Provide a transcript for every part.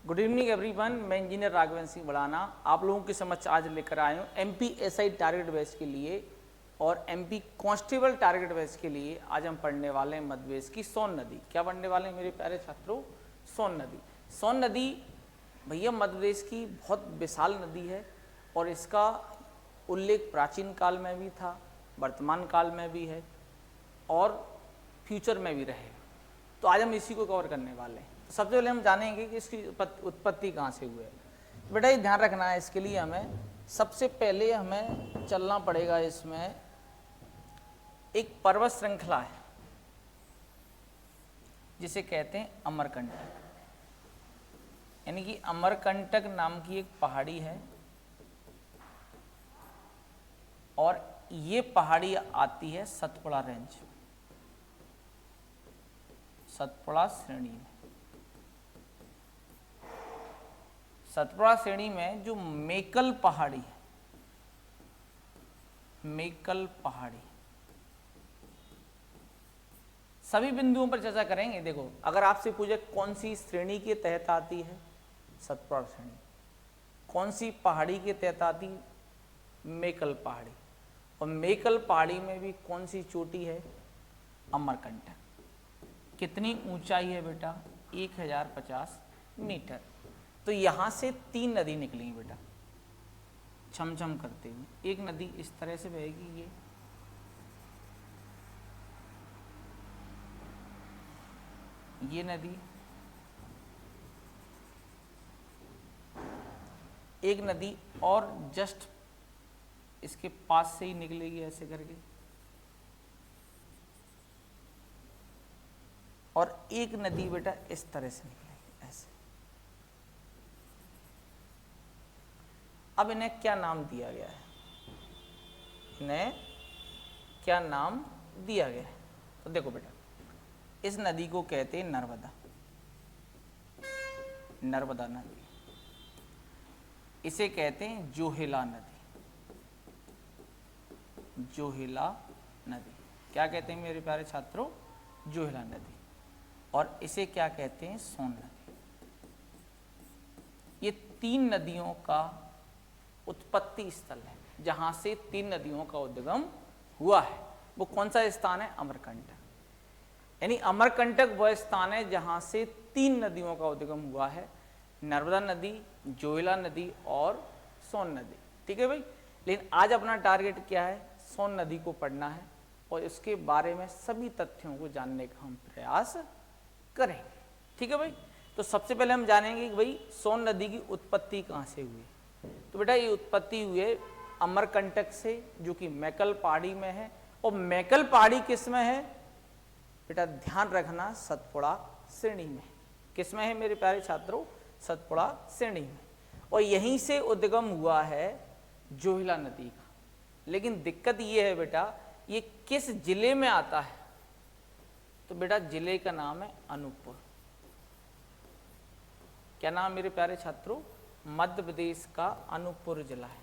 Good evening everyone, मैं engineer Raghavendra Singh Badana आप लोगों के समक्ष आज लेकर आया हूँ एमपी एसआई टारगेट बेस के लिए और एमपी कांस्टेबल टारगेट बेस के लिए। आज हम पढ़ने वाले हैं मध्य प्रदेश की सोन नदी। क्या पढ़ने वाले हैं मेरे प्यारे छात्रों? सोन नदी। सोन नदी भैया मध्य प्रदेश की बहुत विशाल नदी है और इसका उल्लेख प्राचीन काल में भी था, वर्तमान काल में भी है और फ्यूचर में भी रहेगा। तो आज हम इसी को कवर करने वाले हैं। तो सबसे पहले हम जानेंगे कि इसकी उत्पत्ति कहाँ से हुई है। बेटा ये ध्यान रखना है, इसके लिए हमें सबसे पहले हमें चलना पड़ेगा। इसमें एक पर्वत श्रृंखला है जिसे कहते हैं अमरकंटक, यानी कि अमरकंटक नाम की एक पहाड़ी है और ये पहाड़ी आती है सतपुड़ा रेंज, सतपुड़ा श्रेणी में। सतपुड़ा श्रेणी में जो मेकल पहाड़ी है, मेकल पहाड़ी, सभी बिंदुओं पर चर्चा करेंगे। देखो, अगर आपसे पूछे कौन सी श्रेणी के तहत आती है, सतपुड़ा श्रेणी। कौन सी पहाड़ी के तहत आती? मेकल पहाड़ी। और मेकल पहाड़ी में भी कौन सी चोटी है? अमरकंटक। कितनी ऊंचाई है बेटा? 1050 मीटर। तो यहां से 3 नदी निकलेंगी बेटा, छमछम करते हुए। एक नदी इस तरह से बहेगी, ये नदी। एक नदी और जस्ट इसके पास से ही निकलेगी ऐसे करके, और एक नदी बेटा इस तरह से निकलेगी ऐसे। अब इन्हें क्या नाम दिया गया है? इन्हें क्या नाम दिया गया है? तो देखो बेटा, इस नदी को कहते हैं नर्मदा, नर्मदा नदी। इसे कहते हैं जोहिला नदी, जोहिला नदी। क्या कहते हैं मेरे प्यारे छात्रों? जोहिला नदी। और इसे क्या कहते हैं? सोन नदी। ये 3 नदियों का उत्पत्ति स्थल है, जहां से 3 नदियों का उद्गम हुआ है। वो कौन सा स्थान है? अमरकंटक। यानी अमरकंटक वह स्थान है जहां से 3 नदियों का उद्गम हुआ है, नर्मदा नदी, जोहिला नदी और सोन नदी। ठीक है भाई। लेकिन आज अपना टारगेट क्या है? सोन नदी को पढ़ना है और इसके बारे में सभी तथ्यों को जानने का हम प्रयास करेंगे। ठीक है भाई। तो सबसे पहले हम जानेंगे कि भाई सोन नदी की उत्पत्ति कहाँ से हुई। तो बेटा ये उत्पत्ति हुई है अमरकंटक से, जो कि मेकल पहाड़ी में है। और मेकल पहाड़ी किस में है बेटा? ध्यान रखना, सतपुड़ा श्रेणी में। किस में है मेरे प्यारे छात्रों? सतपुड़ा श्रेणी में। और यहीं से उद्गम हुआ है जोहिला नदी का। लेकिन दिक्कत ये है बेटा, ये किस जिले में आता है? तो बेटा जिले का नाम है अनूपपुर। क्या नाम मेरे प्यारे छात्रों? मध्य प्रदेश का अनूपपुर जिला है।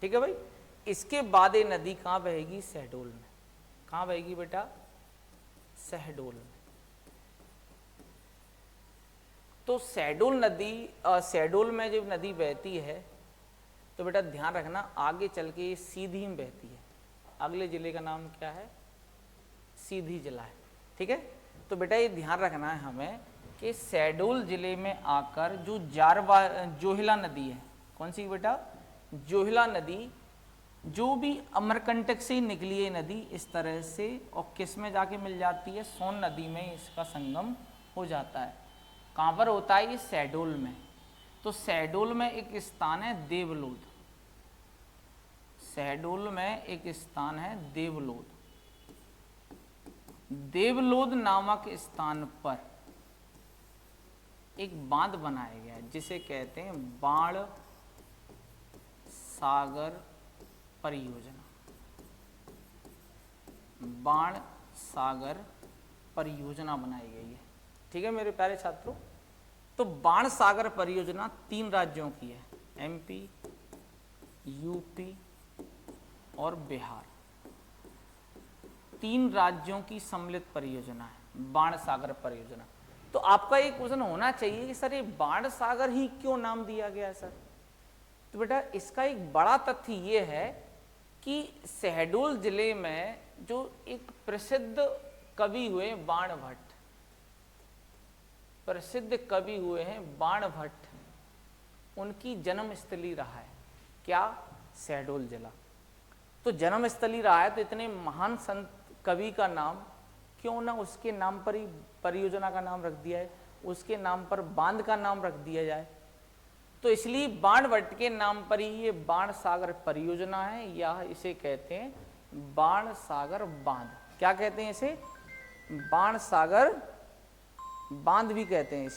ठीक है भाई। इसके बाद ये नदी कहाँ बहेगी? शहडोल में। कहाँ बहेगी बेटा? शहडोल में। तो शहडोल नदी, शहडोल में जब नदी बहती है तो बेटा ध्यान रखना, आगे चल के सीधी में बहती है। अगले जिले का नाम क्या है? सीधी जिला है। ठीक है। तो बेटा ये ध्यान रखना है हमें कि शहडोल जिले में आकर जो जोहिला नदी है, कौन सी बेटा? जोहिला नदी, जो भी अमरकंटक से निकली है नदी इस तरह से, और किस में जाके मिल जाती है? सोन नदी में इसका संगम हो जाता है। कहाँ पर होता है ये? शहडोल में। तो शहडोल में एक स्थान है देवलोद। शहडोल में एक स्थान है देवलोद। देवलोद नामक स्थान पर एक बांध बनाया गया है जिसे कहते हैं बाण सागर परियोजना। बाण सागर परियोजना बनाई गई है। ठीक है मेरे प्यारे छात्रों। तो बाण सागर परियोजना 3 राज्यों की है, एमपी, यूपी और बिहार। 3 राज्यों की सम्मिलित परियोजना है बाण सागर परियोजना। तो तो आपका एक क्वेश्चन होना चाहिए कि सर ये बाण सागर ही क्यों नाम दिया गया सर? तो बेटा इसका एक बड़ा तथ्य ये है कि शहडोल जिले में जो एक प्रसिद्ध कवि हुए बाण भट्ट, प्रसिद्ध कवि हुए हैं बाण भट्ट, उनकी जन्मस्थली रहा है क्या? शहडोल जिला। तो जन्मस्थली रहा है तो इतने महान संत कवि का नाम क्यों ना उसके नाम पर ही परियोजना का नाम रख दिया है, उसके नाम पर बांध का नाम रख दिया जाए। तो इसलिए बाण भट्ट के नाम पर ही ये बाण सागर परियोजना है, या इसे कहते हैं बाण सागर बांध। क्या कहते हैं इसे? बाण सागर बांध भी कहते हैं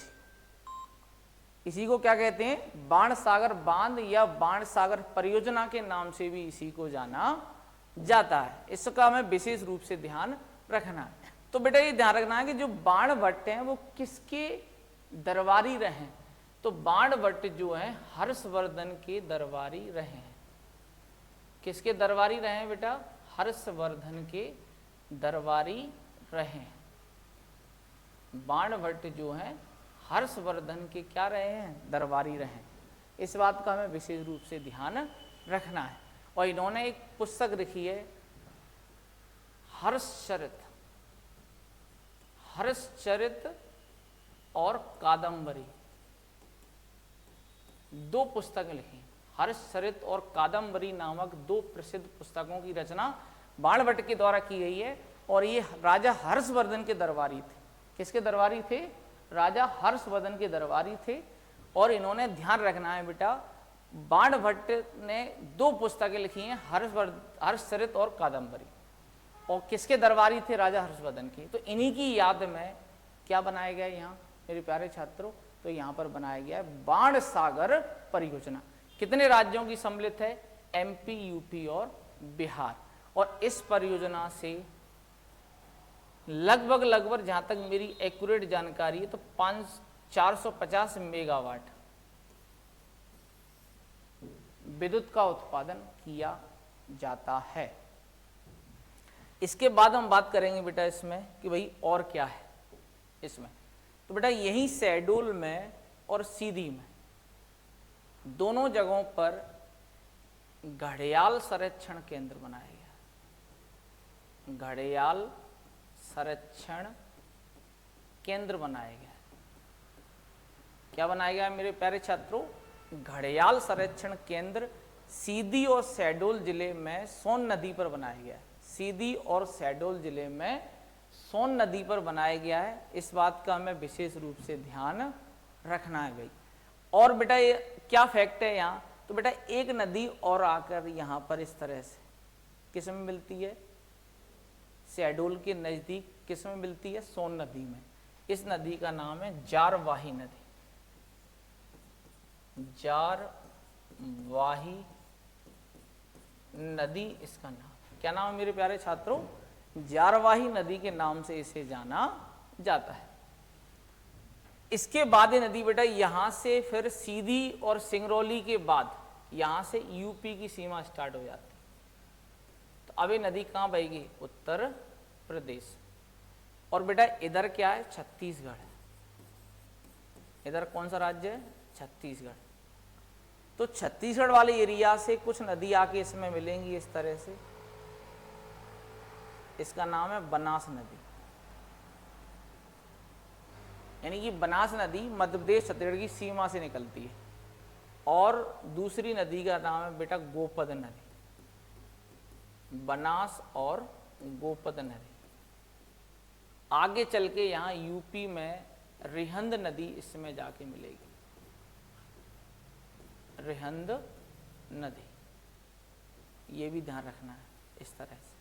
इसी को क्या कहते हैं? बाण सागर बांध या बाण सागर परियोजना के नाम से भी इसी को जाना जाता है। इसका हमें विशेष रूप से ध्यान रखना है। तो बेटा ये ध्यान रखना है कि जो बाण भट्ट हैं वो किसके दरबारी रहे? तो बाण भट्ट जो हैं हर्षवर्धन के दरबारी रहे हैं। किसके दरबारी रहे हैं बेटा? हर्षवर्धन के दरबारी रहे हैं। बाण भट्ट जो हैं हर्षवर्धन के क्या रहे हैं? दरबारी रहे हैं। इस बात का हमें विशेष रूप से ध्यान रखना है। और इन्होंने एक पुस्तक लिखी है हर्षचरित, हर्षचरित और कादंबरी, दो पुस्तकें लिखी। हर्षचरित और कादंबरी नामक दो प्रसिद्ध पुस्तकों की रचना बाण भट्ट के द्वारा की गई है। और ये राजा हर्षवर्धन के दरबारी थे। किसके दरबारी थे? राजा हर्षवर्धन के दरबारी थे। और इन्होंने ध्यान रखना है बेटा, बाण भट्ट ने दो पुस्तकें लिखी हैं, हर्षचरित और कादंबरी। और किसके दरबारी थे? राजा हर्षवर्धन की। तो इन्हीं की याद में क्या बनाया गया यहाँ मेरे प्यारे छात्रों? तो यहाँ पर बनाया गया है बाण सागर परियोजना। कितने राज्यों की सम्मिलित है? एमपी, यूपी और बिहार। और इस परियोजना से लगभग जहां तक मेरी एक्यूरेट जानकारी है तो 450 मेगावाट विद्युत का उत्पादन किया जाता है। इसके बाद हम बात करेंगे बेटा इसमें कि भाई और क्या है इसमें। तो बेटा यही शहडोल में और सीधी में दोनों जगहों पर घड़ियाल संरक्षण केंद्र बनाया गया। घड़ियाल संरक्षण केंद्र बनाया गया। क्या बनाया गया मेरे प्यारे छात्रों? घड़ियाल संरक्षण केंद्र सीधी और शहडोल जिले में सोन नदी पर बनाया गया है। सीधी और शहडोल जिले में सोन नदी पर बनाया गया है। इस बात का हमें विशेष रूप से ध्यान रखना है भाई। और बेटा ये क्या फैक्ट है यहाँ? तो बेटा एक नदी और आकर यहाँ पर इस तरह से किस में मिलती है? शहडोल के नजदीक किस में मिलती है? सोन नदी में। इस नदी का नाम है जारवाही नदी। जारवाही नदी इसका नाम। क्या नाम है मेरे प्यारे छात्रों? जारवाही नदी के नाम से इसे जाना जाता है। इसके बाद ये नदी बेटा यहां से फिर सीधी और सिंगरौली के बाद यहां से यूपी की सीमा स्टार्ट हो जाती है। तो अब ये नदी कहां बहेगी? उत्तर प्रदेश। और बेटा इधर क्या है? छत्तीसगढ़। इधर कौन सा राज्य है? छत्तीसगढ़। तो छत्तीसगढ़ वाले एरिया से कुछ नदी आके इसमें मिलेंगी इस तरह से। इसका नाम है बनास नदी। यानी कि बनास नदी मध्य प्रदेश छत्तीसगढ़ की सीमा से निकलती है। और दूसरी नदी का नाम है बेटा गोपद नदी। बनास और गोपद नदी। आगे चल के यहाँ यूपी में रिहंद नदी इसमें जाके मिलेगी। रिहंद नदी, ये भी ध्यान रखना है इस तरह से।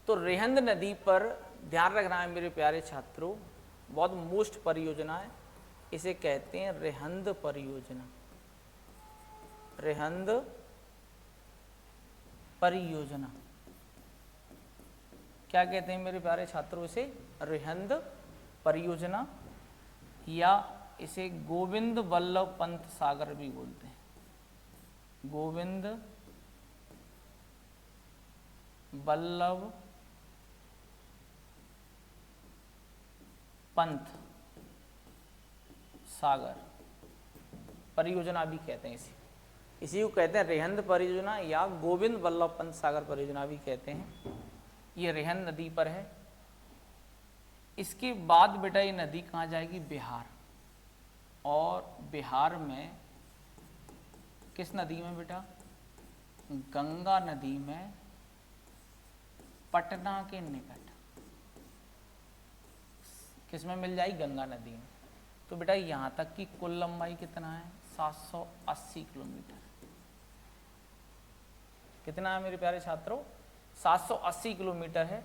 तो रिहंद नदी पर ध्यान रखना है मेरे प्यारे छात्रों, बहुत मोस्ट परियोजना है। इसे कहते हैं रिहंद परियोजना। रिहंद परियोजना क्या कहते हैं मेरे प्यारे छात्रों? इसे रिहंद परियोजना, या इसे गोविंद वल्लभ पंत सागर भी बोलते हैं। गोविंद वल्लभ पंत सागर परियोजना भी कहते हैं इसी को कहते हैं रेहंद परियोजना या गोविंद वल्लभ पंत सागर परियोजना भी कहते हैं। ये रेहंद नदी पर है। इसके बाद बेटा ये नदी कहाँ जाएगी? बिहार। और बिहार में किस नदी में बेटा? गंगा नदी में, पटना के निकट। किस में मिल जाएगी? गंगा नदी में। तो बेटा यहां तक की कुल लंबाई कितना है? 780 किलोमीटर। कितना है मेरे प्यारे छात्रों? 780 किलोमीटर है।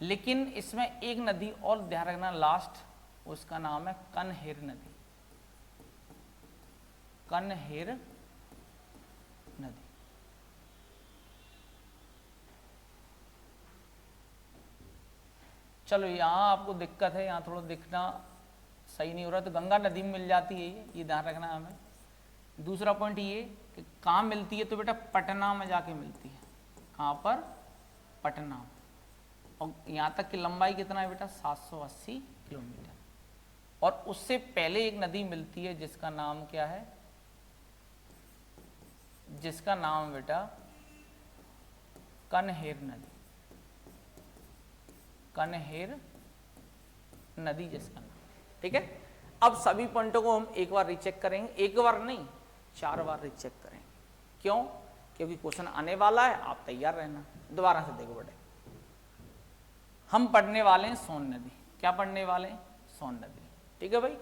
लेकिन इसमें एक नदी और ध्यान रखना लास्ट, उसका नाम है कनहेर नदी। कनहेर नदी। चलो यहाँ आपको दिक्कत है, यहाँ थोड़ा दिखना सही नहीं हो रहा, तो गंगा नदी में मिल जाती है ये ध्यान रखना हमें। दूसरा पॉइंट ये कि कहाँ मिलती है? तो बेटा पटना में जाके मिलती है। कहाँ पर? पटना। और यहाँ तक की लंबाई कितना है बेटा? 780 किलोमीटर। और उससे पहले एक नदी मिलती है जिसका नाम क्या है? जिसका नाम बेटा कनहेर नदी। कनहेर नदी जिसका नाम, ठीक है। अब सभी पॉइंटों को हम एक बार रीचेक करेंगे, एक बार नहीं 4 बार रीचेक करेंगे। क्यों? क्योंकि क्वेश्चन आने वाला है, आप तैयार रहना। दोबारा से देखो बेटे, हम पढ़ने वाले हैं सोन नदी। क्या पढ़ने वाले हैं? सोन नदी, ठीक है भाई।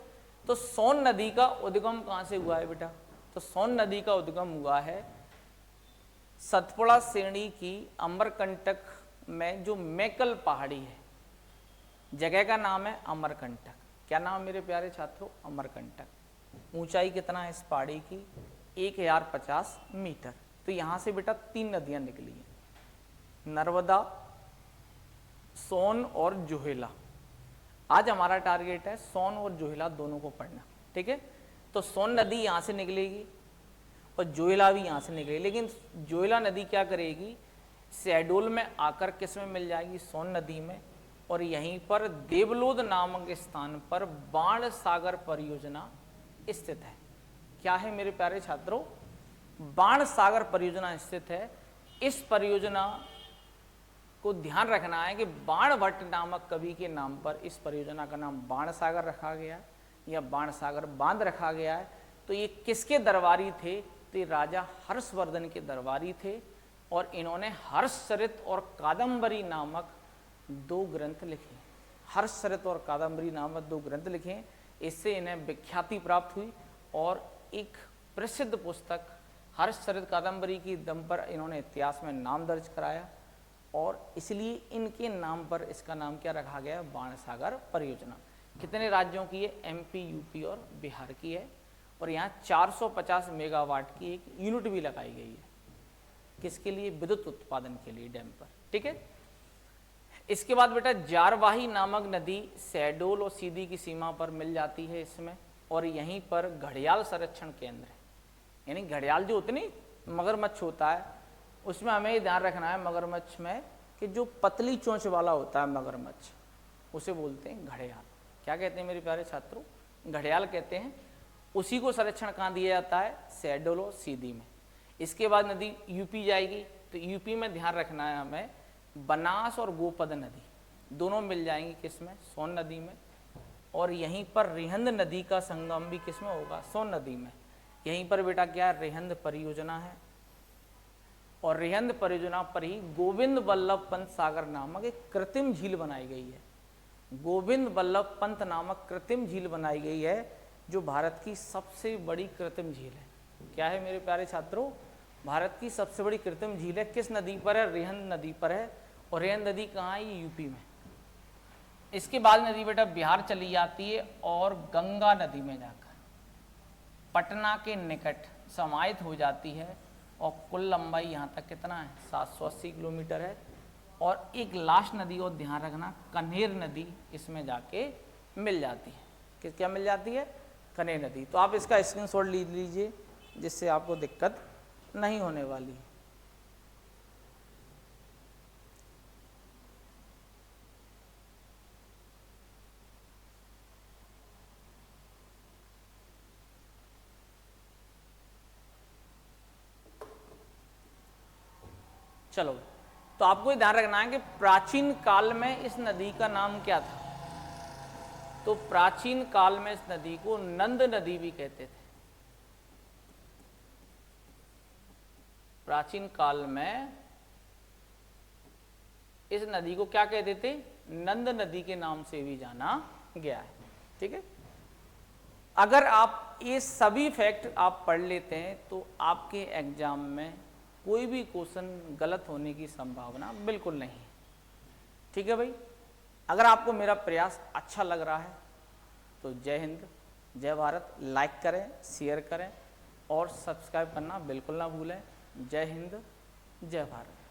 तो सोन नदी का उद्गम कहां से हुआ है बेटा? तो सोन नदी का उद्गम हुआ है सतपुड़ा श्रेणी की अमरकंटक में जो मैकल पहाड़ी है, जगह का नाम है अमरकंटक। क्या नाम मेरे प्यारे छात्रों? अमरकंटक। ऊंचाई कितना है इस पहाड़ी की? 1050 मीटर। तो यहां से बेटा 3 नदियां निकली हैं, नर्मदा, सोन और जोहेला। आज हमारा टारगेट है सोन और जोहेला दोनों को पढ़ना, ठीक है। तो सोन नदी यहां से निकलेगी और जोहेला भी यहां से निकलेगी। लेकिन जोहेला नदी क्या करेगी? शहडोल में आकर किस में मिल जाएगी? सोन नदी में। और यहीं पर देवलोद नामक स्थान पर बाण सागर परियोजना स्थित है। क्या है मेरे प्यारे छात्रों? बाण सागर परियोजना स्थित है। इस परियोजना को ध्यान रखना है कि बाण भट्ट नामक कवि के नाम पर इस परियोजना का नाम बाण सागर रखा गया है या बाण सागर बांध रखा गया है। तो ये किसके दरबारी थे? तो ये राजा हर्षवर्धन के दरबारी थे और इन्होंने हर्षचरित और कादंबरी नामक 2 ग्रंथ लिखे। हर्षचरित और कादंबरी नामक 2 ग्रंथ लिखे। इससे इन्हें विख्याति प्राप्त हुई और एक प्रसिद्ध पुस्तक हर्षचरित कादंबरी की दम पर इन्होंने इतिहास में नाम दर्ज कराया और इसलिए इनके नाम पर इसका नाम क्या रखा गया? बाण सागर परियोजना। कितने राज्यों की है? एमपी, यूपी और बिहार की है। और यहाँ 450 मेगावाट की एक यूनिट भी लगाई गई है। किसके लिए? विद्युत उत्पादन के लिए डैम पर, ठीक है। इसके बाद बेटा जारवाही नामक नदी शहडोल और सीधी की सीमा पर मिल जाती है इसमें। और यहीं पर घड़ियाल संरक्षण केंद्र है। यानी घड़ियाल जो होते नहीं मगरमच्छ होता है, उसमें हमें ध्यान रखना है मगरमच्छ में कि जो पतली चोंच वाला होता है मगरमच्छ, उसे बोलते हैं घड़ियाल। क्या कहते हैं मेरे प्यारे छात्रों? घड़ियाल कहते हैं। उसी को संरक्षण कहाँ दिया जाता है? शहडोल और सीधी में। इसके बाद नदी यूपी जाएगी, तो यूपी में ध्यान रखना है हमें बनास और गोपद नदी दोनों मिल जाएंगी किसमें? सोन नदी में। और यहीं पर रेहंद नदी का संगम भी किसमें होगा? सोन नदी में। यहीं पर बेटा क्या है? रेहंद परियोजना है। और रेहंद परियोजना पर ही गोविंद वल्लभ पंत सागर नामक एक कृत्रिम झील बनाई गई है। गोविंद वल्लभ पंत नामक कृत्रिम झील बनाई गई है जो भारत की सबसे बड़ी कृत्रिम झील है। क्या है मेरे प्यारे छात्रों? भारत की सबसे बड़ी कृत्रिम झील है। किस नदी पर है? रेहंद नदी पर है। और रेहंद नदी कहाँ है? यूपी में। इसके बाद नदी बेटा बिहार चली जाती है और गंगा नदी में जाकर पटना के निकट समाहित हो जाती है। और कुल लंबाई यहाँ तक कितना है? 780 किलोमीटर है। और एक लास्ट नदी और ध्यान रखना, कन्हेर नदी इसमें जाके मिल जाती है। किस क्या मिल जाती है? कन्हेर नदी। तो आप इसका स्क्रीनशॉट ले लीजिए जिससे आपको दिक्कत नहीं होने वाली है। चलो, तो आपको ये ध्यान रखना है कि प्राचीन काल में इस नदी का नाम क्या था। तो प्राचीन काल में इस नदी को नंद नदी भी कहते थे। प्राचीन काल में इस नदी को क्या कहते थे? नंद नदी के नाम से भी जाना गया है। ठीक है, अगर आप ये सभी फैक्ट आप पढ़ लेते हैं तो आपके एग्जाम में कोई भी क्वेश्चन गलत होने की संभावना बिल्कुल नहीं है। ठीक है भाई, अगर आपको मेरा प्रयास अच्छा लग रहा है तो जय हिंद, जय भारत, लाइक करें, शेयर करें और सब्सक्राइब करना बिल्कुल ना भूलें। जय हिंद, जय भारत।